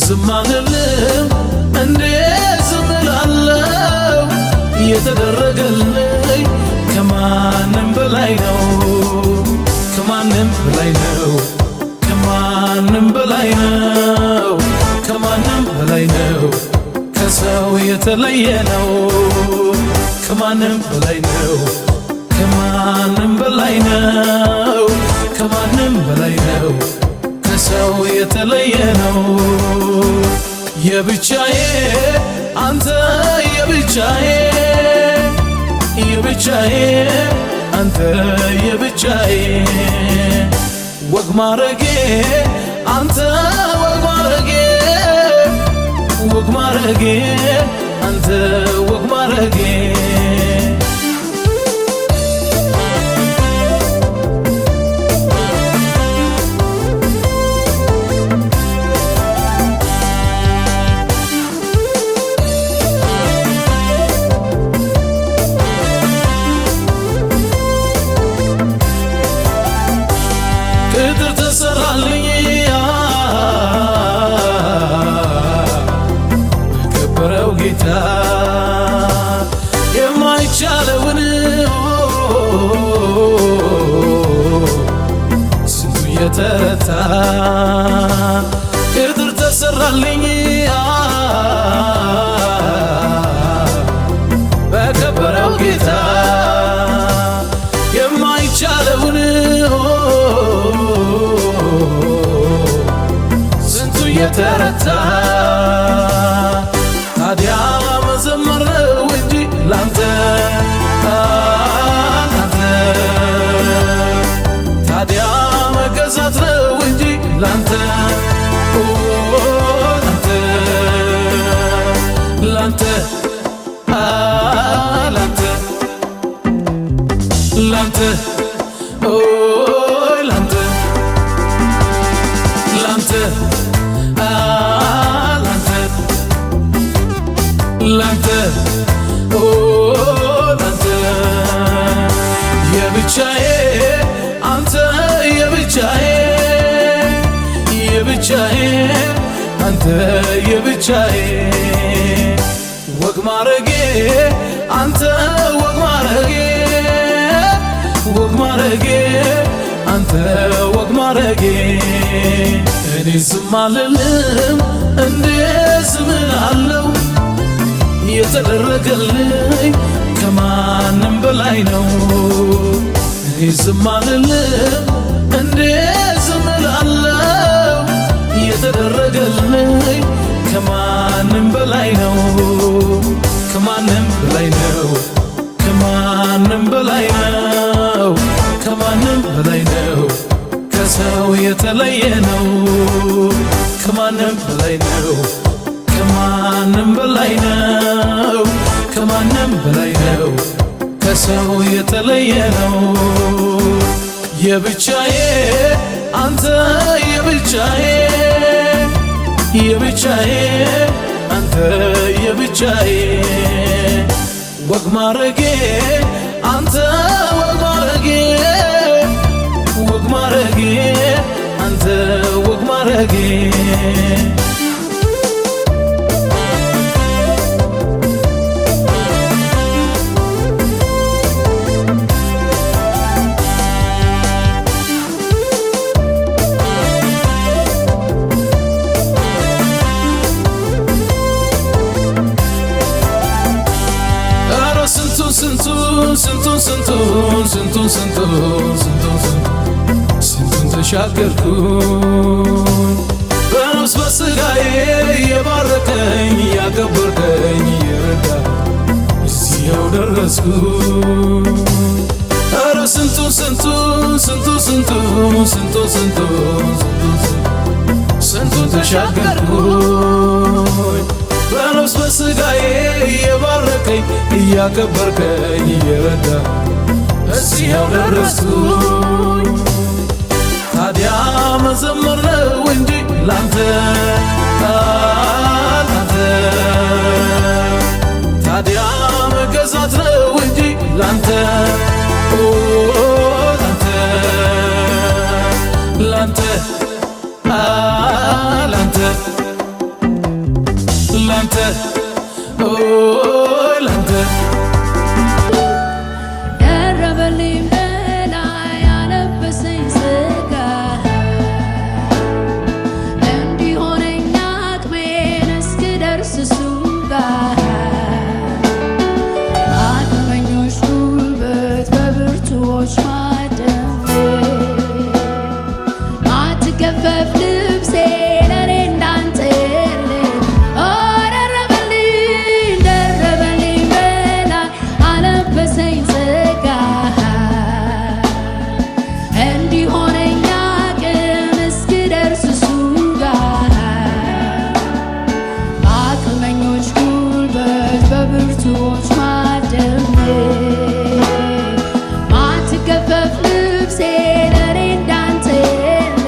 ዝም አልልም እንዴት ዝም እላለሁ የተደረገልኝ ከማንም በላይ ነው ከማንም በላይ ነው ከማንም በላይ ነው ከማንም በላይ ነው ከሰው የተለየ ነው ከማንም በላይ ነው ከማንም በላይ ነው ከማንም በላይ ነው ከሰው የተለየ ነው የብቻዬ አንተ የብቻዬ የብቻዬ አንተ የብቻዬ ወግ ማረጌ አንተ ወግ ማረጌ ወግ ማረጌ አንተ ወግ ማረጌ ቅጥር ተሰራልኝ በከበረው ጌታ የማይቻለውን ስንቱ የተረታ ቅጥር ተሰራልኝ በከበረው ጌታ የማይቻለውን ስንቱ የተረታ ታዲያ መዘመር ነው እንጂ ላንተ ላንተ ታዲያ መገዛት ነው እንጂ ላንተ ላንተ ላንተ ላንተ ላንተ ላንተ ላንተ ላንተ የብቻዬ አንተ የብቻዬ የብቻዬ አንተ የብቻዬ ወግ ማረጌ አንተ ወግ ማረጌ ወግ ማረጌ አንተ ወግ ማረጌ እኔ ዝም አልልም እንዴት ዝም እላለሁ የተደረገልኝ ከማንም በላይ ነው እኔ ዝም አልልም እንዴት ዝም እላለሁ የተደረገልኝ ከማንም በላይ ነው ከማንም በላይ ነው ከማንም በላይ ነው ከማንም በላይ ነው ከሰው የተለየ ነው ከማንም በላይ ነው ከማንም በላይ ነው ከማንም በላይ ነው ከሰው የተለየ ነው የብቻዬ አንተ የብቻዬ የብቻዬ አንተ የብቻዬ ወግ ማረጌ አንተ ወግ ማረጌ ወግ ማረጌ አንተ ወግ ማረጌ ስንቱን ተሻገርኩ በነፍስ በሥጋዬ የባረከኝ ያከበርከኝ የረዳ እዚያው ደረስኩ ኧረ ስንቱን ተሻገርኩ በነፍስ በሥጋዬ የባረከኝ ያከበርከኝ የረዳ እዚያው ደረስኩኝ ታዲያ መዘመር ነው እንጂ ላንተ ላንተ ታዲያ መገዛት ነው እንጂ ላንተ ላንተ ላንተ ላንተ ላንተ ደረበልኝ በላይ አለበሰኝ ሥጋ እንዲሆነኝ አቅሜን እስክደርስ እሱ ጋር በአቅመኞች ጉልበት በብርቱዎች ማደም ማትገፈፍ ልብሴ ለኔ እንዳንተ የለም። ደረበልኝ በላይ አለበሰኝ ሥጋ እንዲሆነኝ አቅም እስክደርስ እሱ ጋር በአቅመኞች ጉልበት በብርቱዎች ማደም ማትገፈፍ ልብሴ ለኔ እንዳንተ የለም።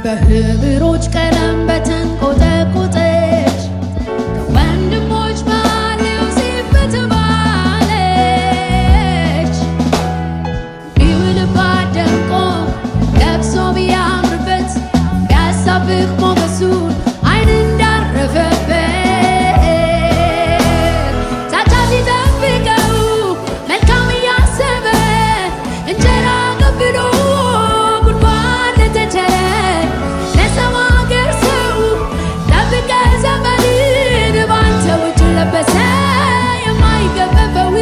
በህብሮች ቀለም በተንቆጠቆጠች ከወንድሞች ባለው ሲፈት ባለች ቢውልባት ደምቆ ለብሶ ቢያምርበት ቢያሳብቅ ሞገሱን ዓይን እንዳረፈበት ዛቻ ሲጠብቀው መልካም እያሰበ እንጀራ ቀብሎ ጉድጓድ ለተቸረ ለሰው አገር ሰው ጠብቀ ዘመንን ባንተ ውጭ ለበሰ የማይገፈፈው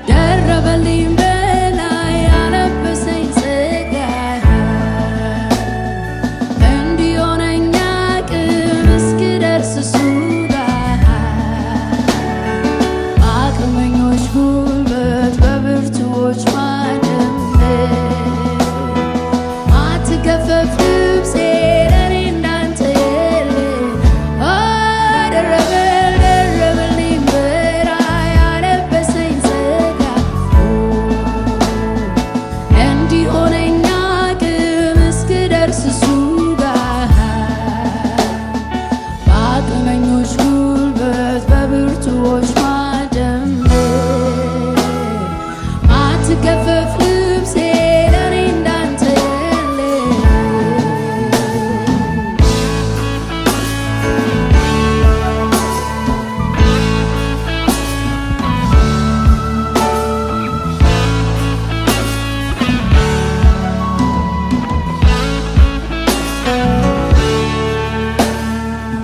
ደረበልኝ በላይ አለበሰኝ ሥጋ እንዲሆነኝ አቅም እስክደርስ እሱ ጋር በአቅመኞች ጉልበት በብርቱዎች ማደም ማትገፈፍ ልብሴ ለኔ እንዳንተ የለም። ደረበልኝ በላይ አለበሰኝ ሥጋ እንዲሆነኝ አቅም እስክደርስ እሱ ጋር በአቅመኞች ጉልበት በብርቱዎች ማደም ማትገፈፍ ልብሴ ለኔ እንዳንተ የለም።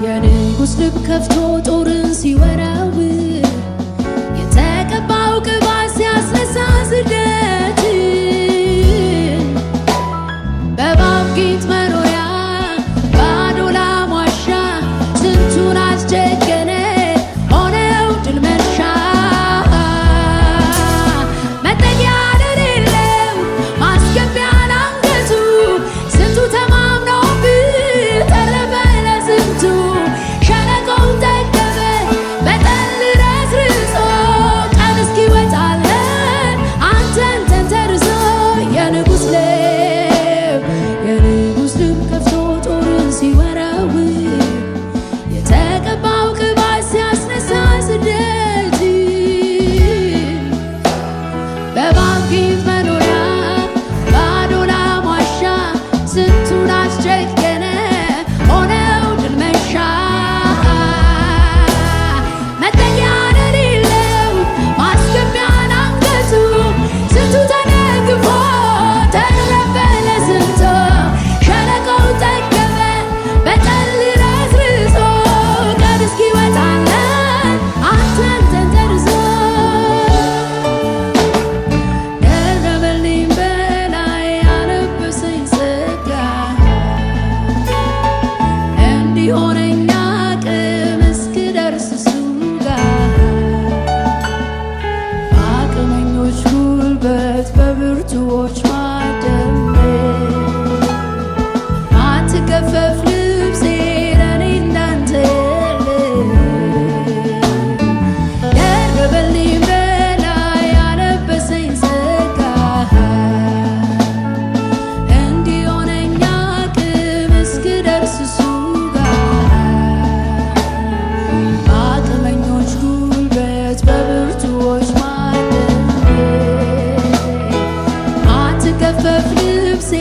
የንጉሥ ልብ ከፍቶ ጦርን ሲወራውር የተቀባው ቅባት ሲያስነሳ ስደትን በእባብ ጌጥ መኖሪያ በአዶላም ዋሻ ስንቱን አስጀገነ ሆነው ድል መንሻ መጠጊያ ለሌለው ማስገቢያ ለአንገቱ ስንቱ ተማምኖብህ ተረፈ ለስንቱ ሸለቆው ጠገበ ነፍሴ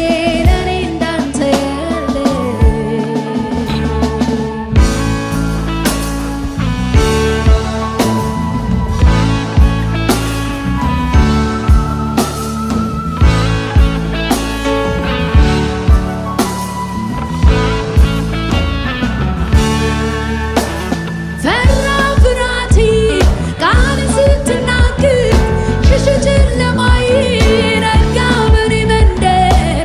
ለኔ እንዳንተ ያለ ፈራ ፍራቴ ቃል ስትናገር ሸሸ ጨለማዬ ነጋ በኔ መንደር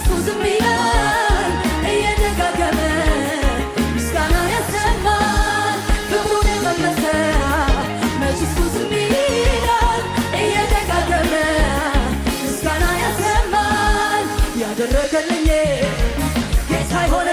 እሱ ዝም ይላል እየደጋገመ ምስጋና ያሰማል ክብሩን የቀመሰ መች እሱ ዝም ይላል እየደጋገመ ምስጋና ያሰማል ያደረገልኝ ጌታ ሆነ